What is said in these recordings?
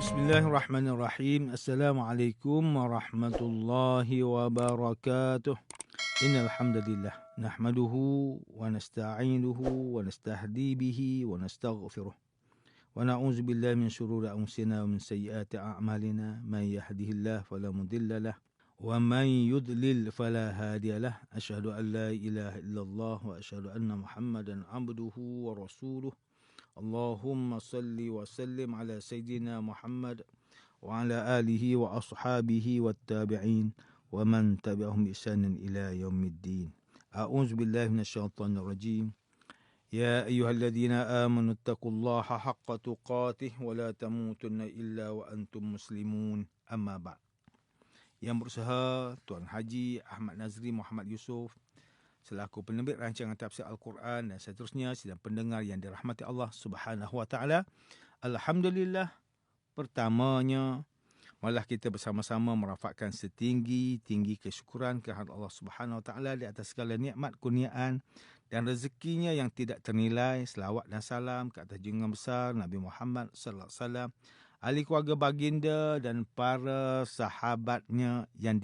Bismillahirrahmanirrahim. Assalamualaikum warahmatullahi wabarakatuh. Innal hamdalillah nahmaduhu wa nasta'inuhu wa nastahdi bihi wa nastaghfiruh. Wa na'udzu billahi min shururi anfusina wa min sayyiati a'malina. Man yahdihillahu fala mudilla lahu wa man yudlil fala hadiya lahu. Asyhadu an la ilaha illallah wa asyhadu anna Muhammadan 'abduhu wa rasuluh. Allahumma salli wa sallim ala Sayyidina Muhammad wa ala alihi wa ashabihi wa tabi'in wa man tabi'ahum bi ihsanin ila yaumiddin. A'udzu billahi minasyaitonir rajim. Ya ayyuhalladzina amanu taqullaha haqqa tuqatih wa la tamutunna illa wa antum muslimun. Amma ba'd. Yang berusaha Tuan Haji Ahmad Nazri Muhammad Yusof selaku penerbit rancangan tafsir Al-Quran dan seterusnya, sidang pendengar yang dirahmati Allah Subhanahu Wa Taala. Alhamdulillah, pertamanya malah kita bersama-sama merafakkan setinggi-tinggi kesyukuran kehadirat Allah Subhanahu Wa Taala di atas segala nikmat, kurniaan dan rezekinya yang tidak ternilai. Selawat dan salam ke atas junjungan besar Nabi Muhammad sallallahu alaihi wasallam, ahli keluarga baginda dan para sahabatnya yang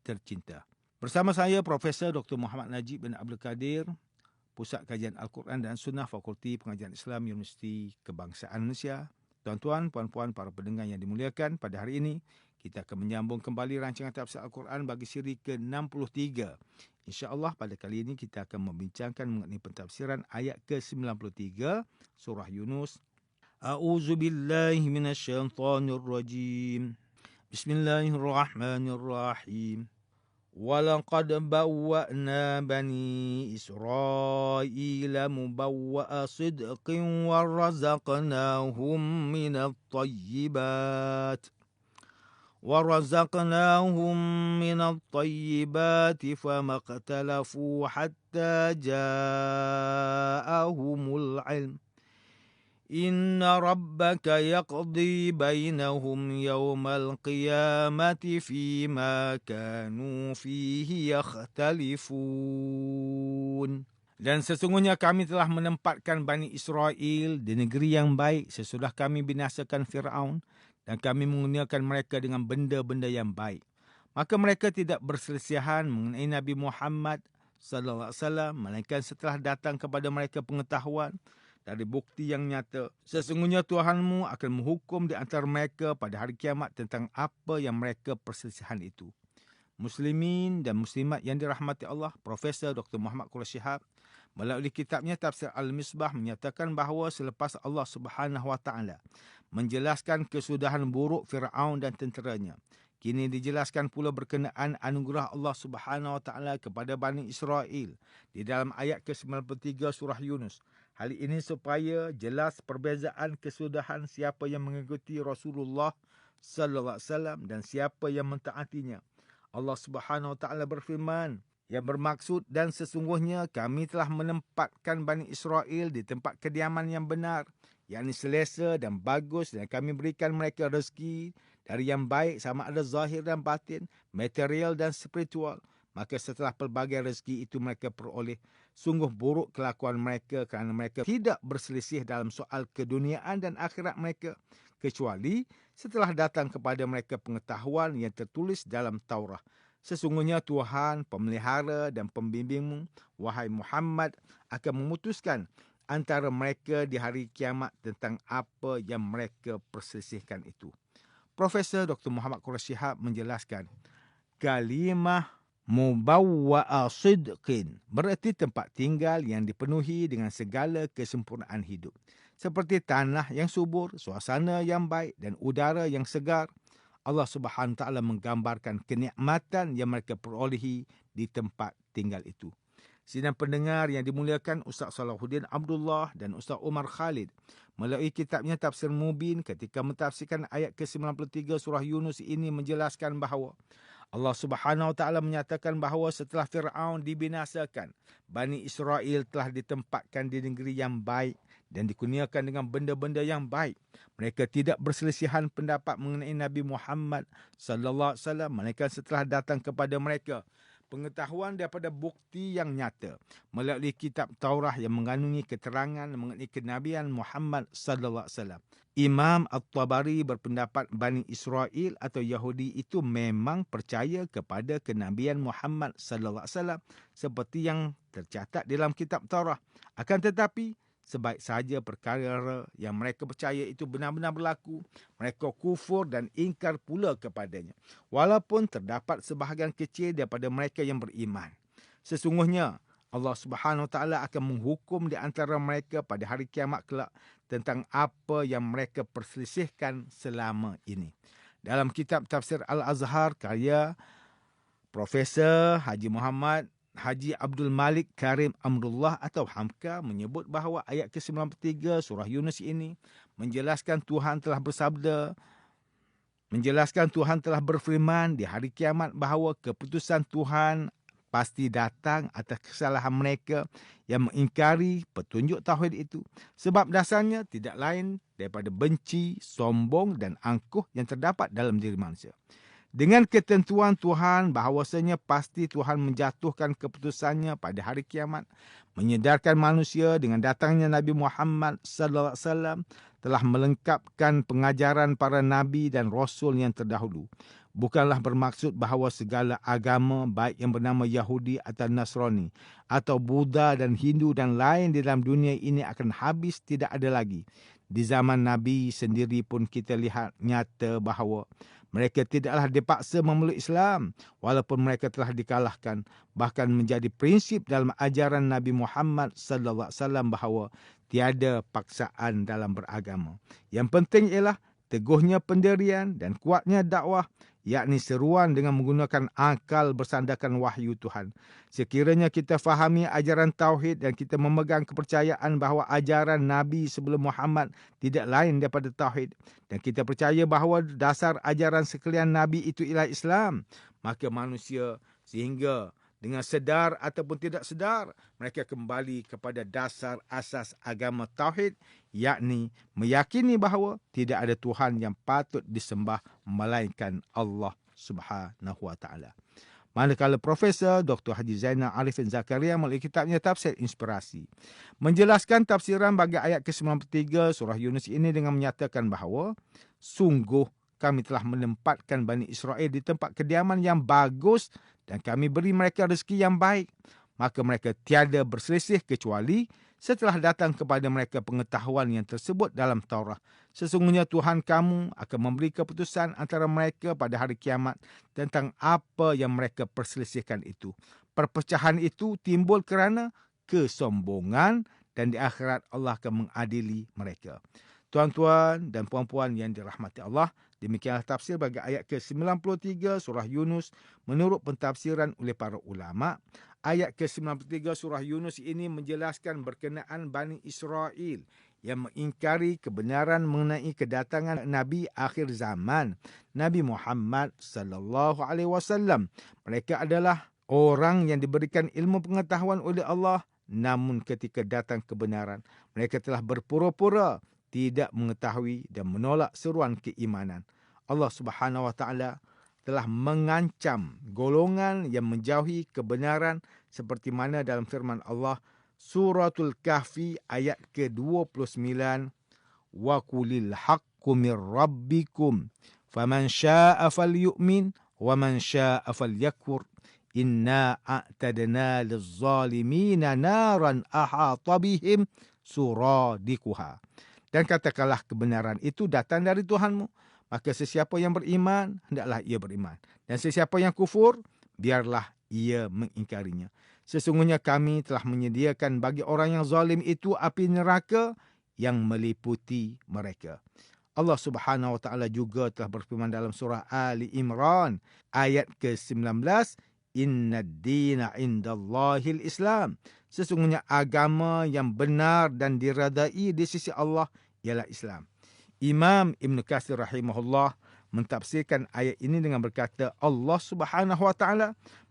tercinta. Bersama saya Profesor Dr. Muhammad Najib bin Abdul Kadir, Pusat Kajian Al-Quran dan Sunnah, Fakulti Pengajian Islam, Universiti Kebangsaan Malaysia. Tuan-tuan, puan-puan, para pendengar yang dimuliakan, pada hari ini kita akan menyambung kembali rancangan tafsir Al-Quran bagi siri ke-63. InsyaAllah pada kali ini kita akan membincangkan mengenai pentafsiran ayat ke-93 Surah Yunus. A'udzu billahi minasyaitonir rajim. Bismillahirrahmanirrahim. وَلَقَدْ بَوَّأْنَا بَنِي إِسْرَائِيلَ مُبَوَّأَ صِدْقٍ وَرَزَقْنَاهُمْ مِنَ الطَّيِّبَاتِ فَمَا اخْتَلَفُوا حَتَّى جَاءَهُمُ الْعِلْمُ إِنَّ رَبَّكَ يَقْضِي بَيْنَهُمْ يَوْمَ الْقِيَامَةِ فِيمَا كَانُوا فِيهِ يَخْتَلِفُونَ. Dan sesungguhnya kami telah menempatkan Bani Israel di negeri yang baik sesudah kami binasakan Fir'aun, dan kami mengurniakan mereka dengan benda-benda yang baik. Maka mereka tidak berselisihan mengenai Nabi Muhammad sallallahu alaihi wasallam, melainkan setelah datang kepada mereka pengetahuan dari bukti yang nyata. Sesungguhnya Tuhanmu akan menghukum di antara mereka pada hari kiamat tentang apa yang mereka perselisihan itu. Muslimin dan muslimat yang dirahmati Allah, Profesor Dr. Muhammad Quraish Shihab melalui kitabnya Tafsir Al-Misbah menyatakan bahawa selepas Allah Subhanahu Wa Taala menjelaskan kesudahan buruk Fir'aun dan tenteranya, kini dijelaskan pula berkenaan anugerah Allah Subhanahu Wa Taala kepada Bani Israel di dalam ayat ke-93 surah Yunus. Hal ini supaya jelas perbezaan kesudahan siapa yang mengikuti Rasulullah sallallahu alaihi wasallam dan siapa yang mentaatinya. Allah Subhanahu Wa Taala berfirman yang bermaksud, dan sesungguhnya kami telah menempatkan Bani Israel di tempat kediaman yang benar, yakni selesa dan bagus, dan kami berikan mereka rezeki dari yang baik sama ada zahir dan batin, material dan spiritual. Maka setelah pelbagai rezeki itu mereka peroleh, sungguh buruk kelakuan mereka kerana mereka tidak berselisih dalam soal keduniaan dan akhirat mereka, kecuali setelah datang kepada mereka pengetahuan yang tertulis dalam Taurah. Sesungguhnya Tuhan, pemelihara dan pembimbingmu, wahai Muhammad, akan memutuskan antara mereka di hari kiamat tentang apa yang mereka perselisihkan itu. Profesor Dr. Muhammad Quraish Shihab menjelaskan, kalimah mubawwa'a sidqin bererti tempat tinggal yang dipenuhi dengan segala kesempurnaan hidup, seperti tanah yang subur, suasana yang baik dan udara yang segar. Allah Subhanahu Wa Taala menggambarkan kenikmatan yang mereka perolehi di tempat tinggal itu. Sidang pendengar yang dimuliakan, Ustaz Salahuddin Abdullah dan Ustaz Umar Khalid melalui kitabnya Tafsir Mubin ketika mentafsirkan ayat ke-93 surah Yunus ini menjelaskan bahawa Allah Subhanahu Wa Taala menyatakan bahawa setelah Fir'aun dibinasakan, Bani Israel telah ditempatkan di negeri yang baik dan dikurniakan dengan benda-benda yang baik. Mereka tidak berselisihan pendapat mengenai Nabi Muhammad sallallahu alaihi wasallam, melainkan setelah datang kepada mereka pengetahuan daripada bukti yang nyata melalui kitab Taurah yang mengandungi keterangan mengenai kenabian Muhammad sallallahu alaihi wasallam. Imam At-Tabari berpendapat Bani Israel atau Yahudi itu memang percaya kepada kenabian Muhammad sallallahu alaihi wasallam seperti yang tercatat dalam kitab Taurah. Akan tetapi sebaik sahaja perkara yang mereka percaya itu benar-benar berlaku, mereka kufur dan ingkar pula kepadanya. Walaupun terdapat sebahagian kecil daripada mereka yang beriman. Sesungguhnya Allah Subhanahu Wa Taala akan menghukum di antara mereka pada hari kiamat kelak tentang apa yang mereka perselisihkan selama ini. Dalam kitab Tafsir Al-Azhar karya Profesor Haji Muhammad Haji Abdul Malik Karim Amrullah atau Hamka menyebut bahawa ayat ke-93 surah Yunus ini menjelaskan Tuhan telah berfirman di hari kiamat bahawa keputusan Tuhan pasti datang atas kesalahan mereka yang mengingkari petunjuk tauhid itu. Sebab dasarnya tidak lain daripada benci, sombong dan angkuh yang terdapat dalam diri manusia. Dengan ketentuan Tuhan bahawasanya pasti Tuhan menjatuhkan keputusannya pada hari kiamat, menyedarkan manusia dengan datangnya Nabi Muhammad sallallahu alaihi wasallam telah melengkapkan pengajaran para nabi dan rasul yang terdahulu. Bukanlah bermaksud bahawa segala agama baik yang bernama Yahudi atau Nasrani atau Buddha dan Hindu dan lain di dalam dunia ini akan habis tidak ada lagi. Di zaman Nabi sendiri pun kita lihat nyata bahawa mereka tidaklah dipaksa memeluk Islam walaupun mereka telah dikalahkan. Bahkan menjadi prinsip dalam ajaran Nabi Muhammad sallallahu alaihi wasallam bahawa tiada paksaan dalam beragama. Yang penting ialah teguhnya pendirian dan kuatnya dakwah, yakni seruan dengan menggunakan akal bersandarkan wahyu Tuhan. Sekiranya kita fahami ajaran tauhid dan kita memegang kepercayaan bahawa ajaran Nabi sebelum Muhammad tidak lain daripada tauhid, dan kita percaya bahawa dasar ajaran sekalian Nabi itu ialah Islam, maka manusia sehingga dengan sedar ataupun tidak sedar, mereka kembali kepada dasar asas agama tauhid, yakni meyakini bahawa tidak ada Tuhan yang patut disembah melainkan Allah Subhanahu Wa Taala. Manakala Profesor Dr. Haji Zainal Arifin Zakaria melalui kitabnya Tafsir Inspirasi menjelaskan tafsiran bagi ayat ke-93 surah Yunus ini dengan menyatakan bahawa sungguh kami telah menempatkan Bani Israel di tempat kediaman yang bagus dan kami beri mereka rezeki yang baik. Maka mereka tiada berselisih kecuali setelah datang kepada mereka pengetahuan yang tersebut dalam Taurah. Sesungguhnya Tuhan kamu akan memberi keputusan antara mereka pada hari kiamat tentang apa yang mereka perselisihkan itu. Perpecahan itu timbul kerana kesombongan dan di akhirat Allah akan mengadili mereka. Tuan-tuan dan puan-puan yang dirahmati Allah, demikianlah tafsir bagi ayat ke-93 surah Yunus menurut pentafsiran oleh para ulama. Ayat ke-93 surah Yunus ini menjelaskan berkenaan Bani Israel yang mengingkari kebenaran mengenai kedatangan Nabi akhir zaman, Nabi Muhammad sallallahu alaihi wasallam. Mereka adalah orang yang diberikan ilmu pengetahuan oleh Allah, namun ketika datang kebenaran, mereka telah berpura-pura tidak mengetahui dan menolak seruan keimanan. Allah Subhanahu Wa Taala telah mengancam golongan yang menjauhi kebenaran seperti mana dalam firman Allah Suratul Kahfi ayat ke-29, wa qulil haqqu mir rabbikum faman syaa'a falyu'min wa man syaa'a falyakfur inna a'tadna liz-zalimina naran ahata bihim suradikuha. Dan katakanlah kebenaran itu datang dari Tuhanmu. Maka sesiapa yang beriman, hendaklah ia beriman. Dan sesiapa yang kufur, biarlah ia mengingkarinya. Sesungguhnya kami telah menyediakan bagi orang yang zalim itu api neraka yang meliputi mereka. Allah Subhanahu Wa Taala juga telah berfirman dalam surah Ali Imran ayat ke-19, Inna ad-dina indallahil Islam. Sesungguhnya agama yang benar dan diradai di sisi Allah ialah Islam. Imam Ibn Katsir rahimahullah mentafsirkan ayat ini dengan berkata, Allah Subhanahu Wa Taala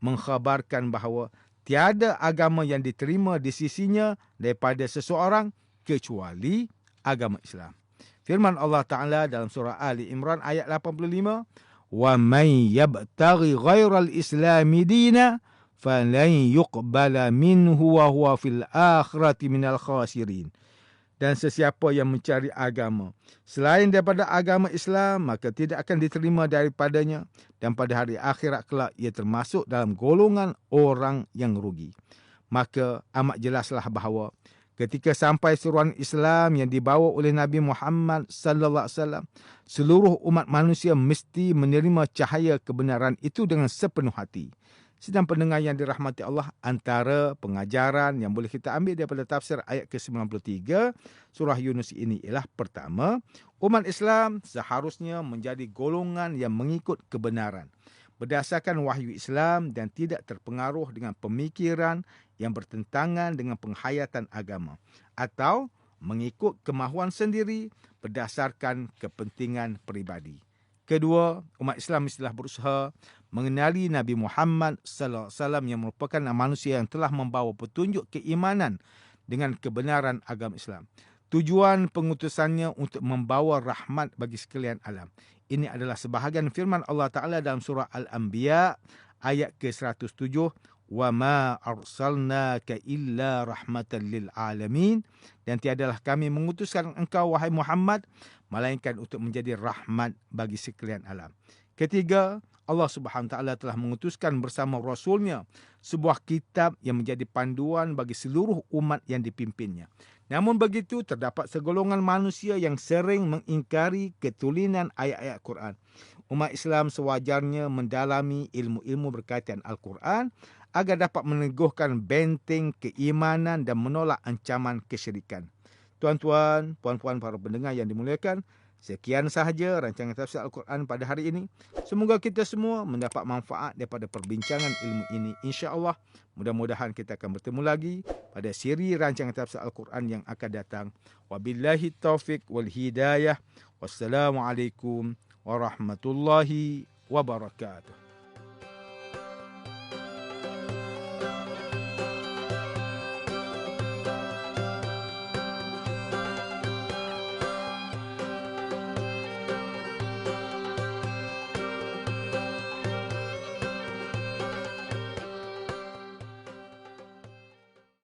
mengkhabarkan bahawa tiada agama yang diterima di sisinya daripada seseorang kecuali agama Islam. Firman Allah Ta'ala dalam surah Ali Imran ayat 85, wa man yabtaghi ghairal islami dina falan yuqbala minhu wa huwa fil akhirati minal khasirin. Dan sesiapa yang mencari agama selain daripada agama Islam, maka tidak akan diterima daripadanya, dan pada hari akhirat kelak ia termasuk dalam golongan orang yang rugi. Maka amat jelaslah bahawa ketika sampai seruan Islam yang dibawa oleh Nabi Muhammad sallallahu alaihi wasallam, seluruh umat manusia mesti menerima cahaya kebenaran itu dengan sepenuh hati. Sedang pendengar yang dirahmati Allah, antara pengajaran yang boleh kita ambil daripada tafsir ayat ke-93 surah Yunus ini ialah, pertama, umat Islam seharusnya menjadi golongan yang mengikut kebenaran berdasarkan wahyu Islam dan tidak terpengaruh dengan pemikiran yang bertentangan dengan penghayatan agama atau mengikut kemahuan sendiri berdasarkan kepentingan peribadi. Kedua, umat Islam mestilah berusaha mengenali Nabi Muhammad sallallahu alaihi wasallam yang merupakan manusia yang telah membawa petunjuk keimanan dengan kebenaran agama Islam. Tujuan pengutusannya untuk membawa rahmat bagi sekalian alam. Ini adalah sebahagian firman Allah Ta'ala dalam surah Al-Anbiya ayat ke-107. وَمَا أَرْسَلْنَاكَ إِلَّا رَحْمَةً لِلْعَالَمِينَ. Dan tiadalah kami mengutuskan engkau, wahai Muhammad, melainkan untuk menjadi rahmat bagi sekalian alam. Ketiga, Allah Subhanahu Wa Taala telah mengutuskan bersama Rasulnya sebuah kitab yang menjadi panduan bagi seluruh umat yang dipimpinnya. Namun begitu, terdapat segolongan manusia yang sering mengingkari ketulinan ayat-ayat Quran. Umat Islam sewajarnya mendalami ilmu-ilmu berkaitan Al-Quran agar dapat meneguhkan benteng keimanan dan menolak ancaman kesyirikan. Tuan-tuan, puan-puan para pendengar yang dimuliakan, sekian sahaja rancangan tafsir Al-Quran pada hari ini. Semoga kita semua mendapat manfaat daripada perbincangan ilmu ini. InsyaAllah, mudah-mudahan kita akan bertemu lagi pada siri rancangan tafsir Al-Quran yang akan datang. Wabillahi taufiq wal hidayah. Wassalamualaikum warahmatullahi wabarakatuh.